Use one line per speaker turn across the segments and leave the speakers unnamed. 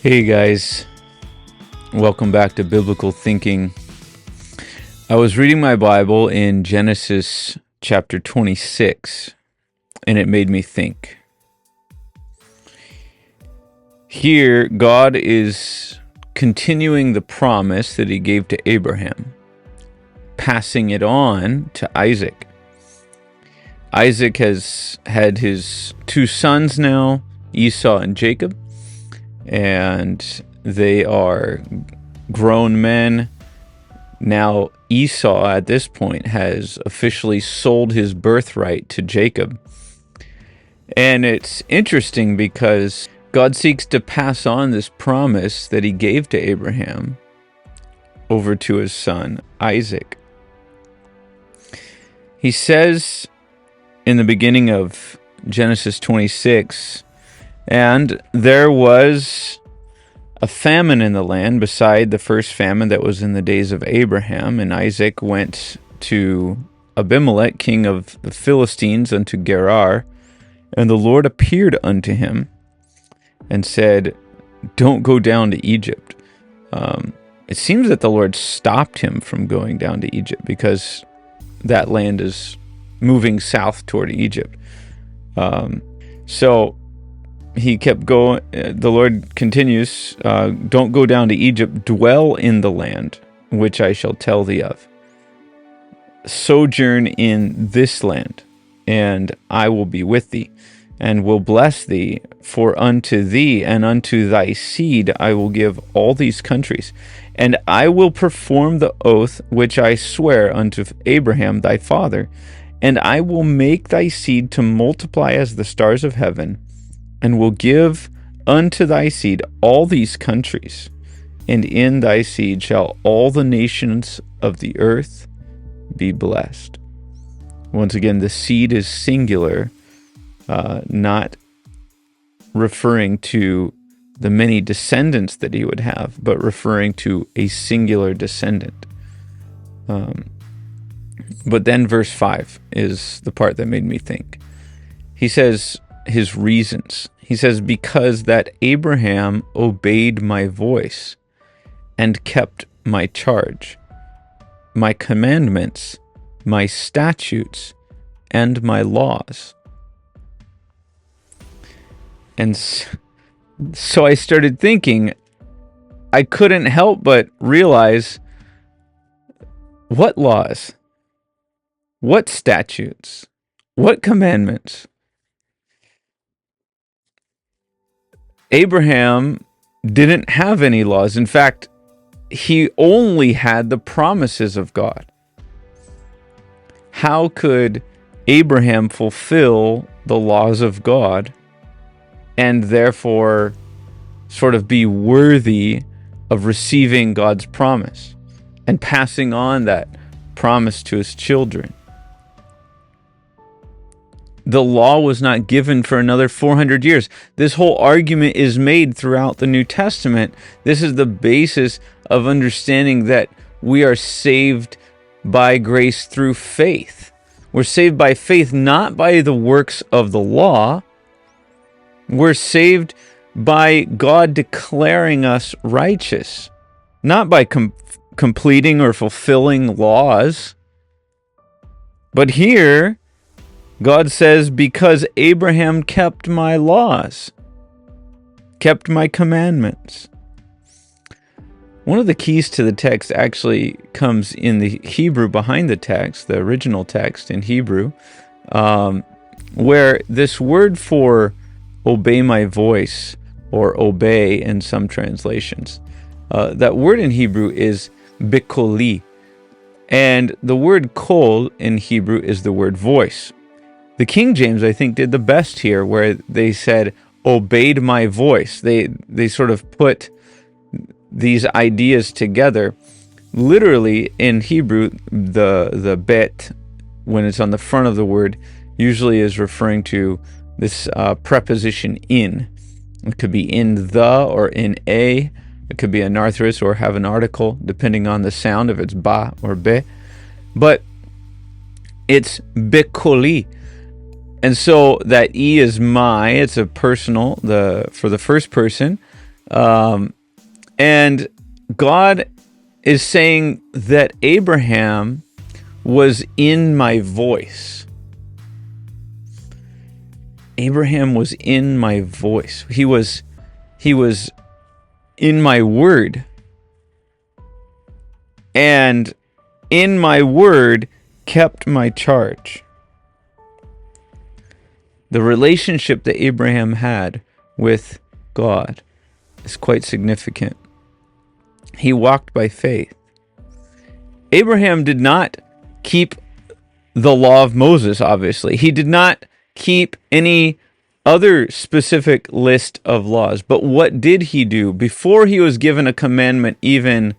Hey guys, welcome back to Biblical Thinking. I was reading my Bible in Genesis chapter 26, and it made me think. Here, God is continuing the promise that he gave to Abraham, passing it on to Isaac. Isaac has had his two sons now, Esau and Jacob. And they are grown men. Now Esau at this point has officially sold his birthright to Jacob. And it's interesting because God seeks to pass on this promise that he gave to Abraham over to his son Isaac. He says in the beginning of Genesis 26, "And there was a famine in the land beside the first famine that was in the days of Abraham. And Isaac went to Abimelech, king of the Philistines, unto Gerar. And the Lord appeared unto him and said, Don't go down to Egypt." It seems that the Lord stopped him from going down to Egypt because that land is moving south toward Egypt. So he kept going. The Lord continues, "Don't go down to Egypt, dwell in the land which I shall tell thee of. Sojourn in this land, and I will be with thee, and will bless thee, for unto thee and unto thy seed I will give all these countries, and I will perform the oath which I swear unto Abraham thy father, and I will make thy seed to multiply as the stars of heaven, and will give unto thy seed all these countries, and in thy seed shall all the nations of the earth be blessed." Once again, the seed is singular, not referring to the many descendants that he would have, but referring to a singular descendant. But then verse 5 is the part that made me think. He says his reasons. He says, "Because that Abraham obeyed my voice and kept my charge, my commandments, my statutes, and my laws." And so I started thinking, I couldn't help but realize, what laws? What statutes? What commandments? Abraham didn't have any laws. In fact, he only had the promises of God. How could Abraham fulfill the laws of God and therefore sort of be worthy of receiving God's promise and passing on that promise to his children? The law was not given for another 400 years. This whole argument is made throughout the New Testament. This is the basis of understanding that we are saved by grace through faith. We're saved by faith, not by the works of the law. We're saved by God declaring us righteous, not by completing or fulfilling laws. But here, God says, "Because Abraham kept my laws, kept my commandments." One of the keys to the text actually comes in the Hebrew behind the text, the original text in Hebrew, where this word for obey my voice, or obey in some translations, that word in Hebrew is bikoli. And the word kol in Hebrew is the word voice. The King James, I think, did the best here, where they said, "obeyed my voice." They sort of put these ideas together. Literally, in Hebrew, the bet, when it's on the front of the word, usually is referring to this preposition in. It could be in the or in a. It could be anarthrous or have an article, depending on the sound, if it's ba or be. But it's bikoli. And so that E is my, it's a personal, for the first person, And God is saying that Abraham was in my voice. Abraham was in my voice. He was in my word. And in my word kept my charge. The relationship that Abraham had with God is quite significant. He walked by faith. Abraham did not keep the law of Moses, obviously. He did not keep any other specific list of laws. But what did he do before he was given a commandment even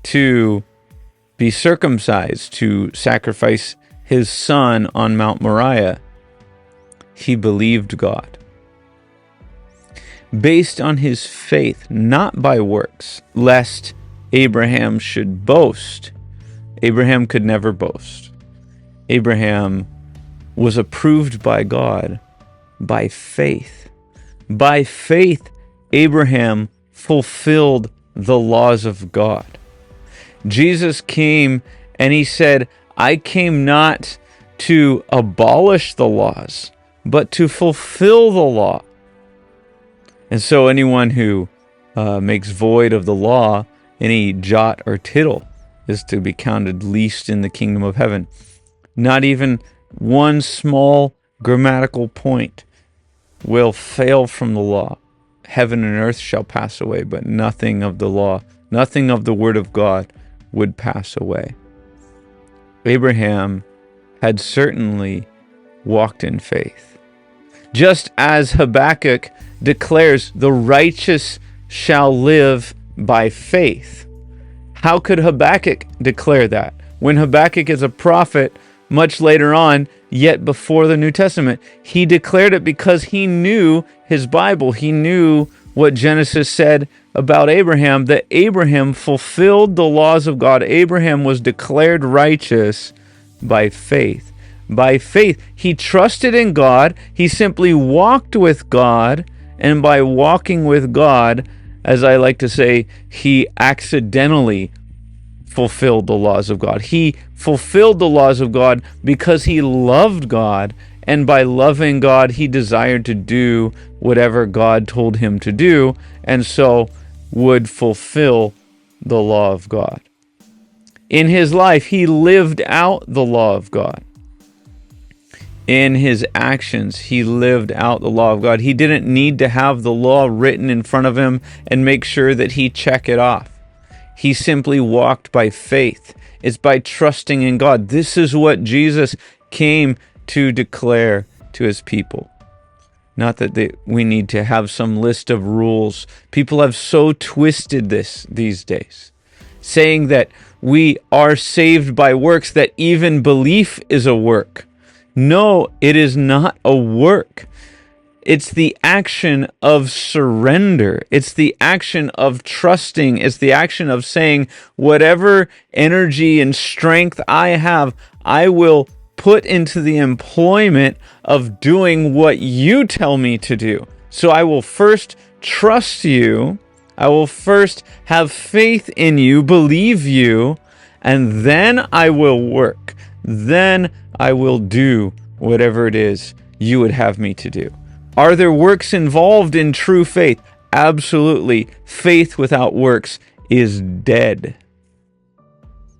to be circumcised, to sacrifice his son on Mount Moriah? He believed God. Based on his faith, not by works, lest Abraham should boast. Abraham could never boast. Abraham was approved by God by faith. By faith, Abraham fulfilled the laws of God. Jesus came and he said, I came not to abolish the laws, but to fulfill the law. And so anyone who makes void of the law, any jot or tittle, is to be counted least in the kingdom of heaven. Not even one small grammatical point will fail from the law. Heaven and earth shall pass away, but nothing of the law, nothing of the word of God would pass away. Abraham had certainly walked in faith. Just as Habakkuk declares, the righteous shall live by faith. How could Habakkuk declare that? When Habakkuk is a prophet much later on, yet before the New Testament, he declared it because he knew his Bible. He knew what Genesis said about Abraham, that Abraham fulfilled the laws of God. Abraham was declared righteous by faith. By faith, he trusted in God. He simply walked with God. And by walking with God, as I like to say, he accidentally fulfilled the laws of God. He fulfilled the laws of God because he loved God. And by loving God, he desired to do whatever God told him to do, and so would fulfill the law of God. In his life, he lived out the law of God. In his actions, he lived out the law of God. He didn't need to have the law written in front of him and make sure that he check it off. He simply walked by faith. It's by trusting in God. This is what Jesus came to declare to his people. Not that we need to have some list of rules. People have so twisted this these days, saying that we are saved by works, that even belief is a work. No, it is not a work. It's the action of surrender. It's the action of trusting. It's the action of saying, whatever energy and strength I have, I will put into the employment of doing what you tell me to do. So I will first trust you. I will first have faith in you, believe you, and then I will work. Then I will do whatever it is you would have me to do. Are there works involved in true faith? Absolutely. Faith without works is dead.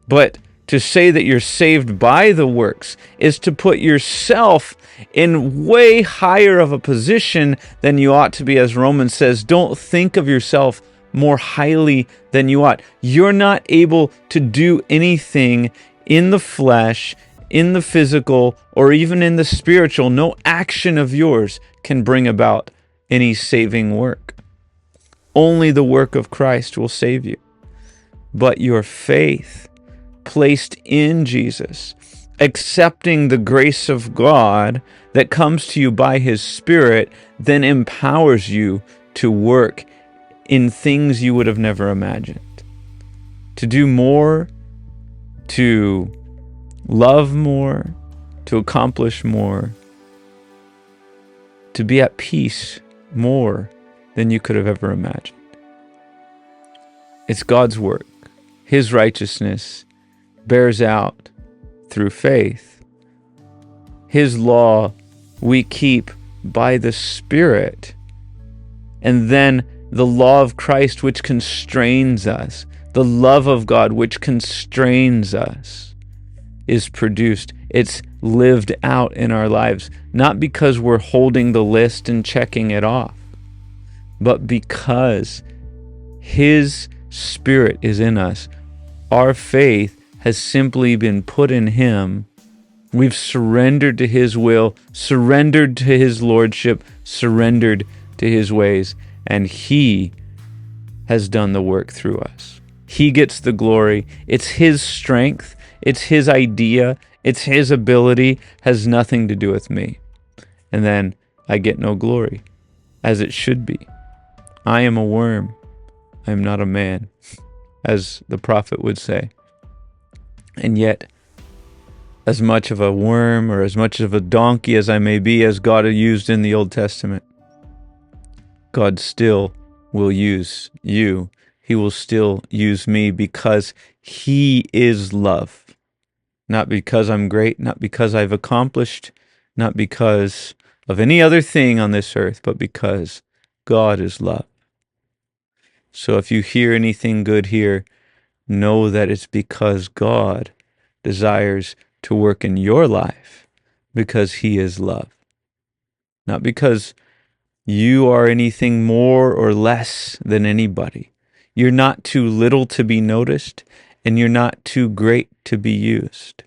But to say that you're saved by the works is to put yourself in way higher of a position than you ought to be. As Romans says, don't think of yourself more highly than you ought. You're not able to do anything in the flesh, in the physical, or even in the spiritual. No action of yours can bring about any saving work. Only the work of Christ will save you. But your faith placed in Jesus, accepting the grace of God that comes to you by his Spirit, then empowers you to work in things you would have never imagined. To do more, to love more, to accomplish more, to be at peace more than you could have ever imagined. It's God's work. His righteousness bears out through faith. His law we keep by the Spirit. And then the law of Christ, which constrains us, the love of God, which constrains us, is produced. It's lived out in our lives, not because we're holding the list and checking it off, but because His Spirit is in us. Our faith has simply been put in Him. We've surrendered to His will, surrendered to His lordship, surrendered to His ways, and He has done the work through us. He gets the glory. It's His strength. It's His idea. It's His ability. Has nothing to do with me. And then I get no glory, as it should be. I am a worm. I am not a man, as the prophet would say. And yet, as much of a worm or as much of a donkey as I may be, as God used in the Old Testament, God still will use you. He will still use me because He is love. Not because I'm great, not because I've accomplished, not because of any other thing on this earth, but because God is love. So if you hear anything good here, know that it's because God desires to work in your life because He is love. Not because you are anything more or less than anybody. You're not too little to be noticed, and you're not too great to be used.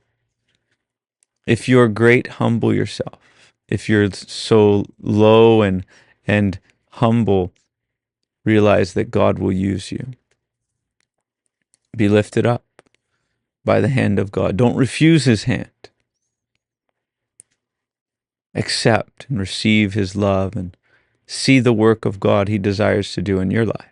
If you're great, humble yourself. If you're so low and humble, realize that God will use you. Be lifted up by the hand of God. Don't refuse His hand. Accept and receive His love and see the work of God He desires to do in your life.